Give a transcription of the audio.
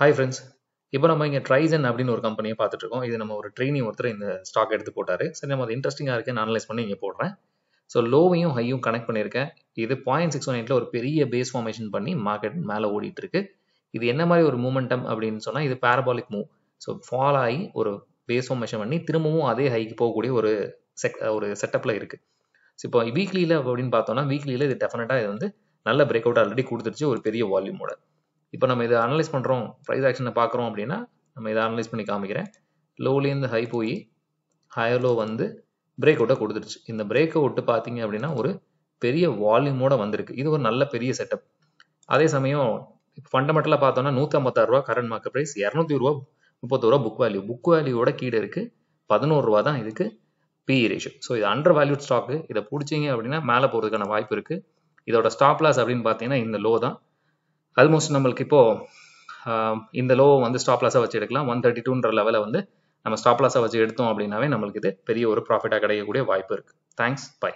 Hi friends. இப்போ நம்ம இங்கே ட்ரைசன் அப்படின்னு ஒரு கம்பெனியை பார்த்துட்டு இருக்கோம். இது நம்ம ஒரு ட்ரெயினி ஒருத்தர் இந்த ஸ்டாக் எடுத்து போட்டாரு. சரி, நம்ம அது இன்ட்ரெஸ்டிங்காக இருக்குன்னு அனலைஸ் பண்ணி இங்கே போடுறேன். ஸோ லோவையும் ஹையும் கனெக்ட் பண்ணியிருக்கேன். இது 0.618ல ஒரு பெரிய பேஸ் ஃபார்மேஷன் பண்ணி மார்க்கெட் மேலே ஓடிட்டு இருக்கு. இது என்ன மாதிரி ஒரு மூமெண்டம் அப்படின்னு சொன்னால் இது பேரபாலிக் மூவ். ஸோ ஃபால் ஆகி ஒரு பேஸ் ஃபார்மேஷன் பண்ணி திரும்பவும் அதே ஹைக்கு போகக்கூடிய ஒரு செட்டப்பில் இருக்குது. ஸோ இப்போ வீக்லியில் அப்படின்னு பார்த்தோம்னா வீக்லியில் இது டெஃபினட்டாக இது வந்து நல்ல பிரேக் அவுட் ஆல்ரெடி கொடுத்துருச்சு ஒரு பெரிய வால்யூமோட. இப்போ நம்ம இதை அனலைஸ் பண்ணுறோம், ப்ரைஸ் ஆக்ஷனை பார்க்குறோம் அப்படின்னா நம்ம இதை அனலைஸ் பண்ணி காமிக்கிறேன். லோலேருந்து ஹை போய் ஹையர் லோ வந்து பிரேக் அவுட்டை கொடுத்துருச்சு. இந்த பிரேக் அவுட்டு பார்த்தீங்க அப்படின்னா ஒரு பெரிய வால்யூமோட வந்திருக்கு. இது ஒரு நல்ல பெரிய செட்டப். அதே சமயம் ஃபண்டமெண்டலாக பார்த்தோம்னா 156 ரூபா கரண்ட் மார்க்கெட் ப்ரைஸ், 200 ரூபா 30 ரூபா புக் வேல்யூவோட கீழே இருக்குது. 11 ரூபா தான் இதுக்கு பிஇ ரேஷியோ. ஸோ இது அண்டர் வேல்யூட் ஸ்டாக்கு. இதை பிடிச்சிங்க அப்படின்னா மேலே போகிறதுக்கான வாய்ப்பு இருக்குது. இதோட ஸ்டாப் லாஸ் அப்படின்னு பார்த்தீங்கன்னா இந்த லோ தான். ஆல்மோஸ்ட் நம்மளுக்கு இப்போ இந்த லோ வந்து ஸ்டாப் லாஸாக வச்சு எடுக்கலாம். 132ன்ற லெவலை வந்து நம்ம ஸ்டாப் லாஸாக வச்சு எடுத்தோம் அப்படின்னாவே நம்மளுக்கு இது பெரிய ஒரு ப்ராஃபிட்டாக கிடைக்கக்கூடிய வாய்ப்பு இருக்குது. Thanks, by.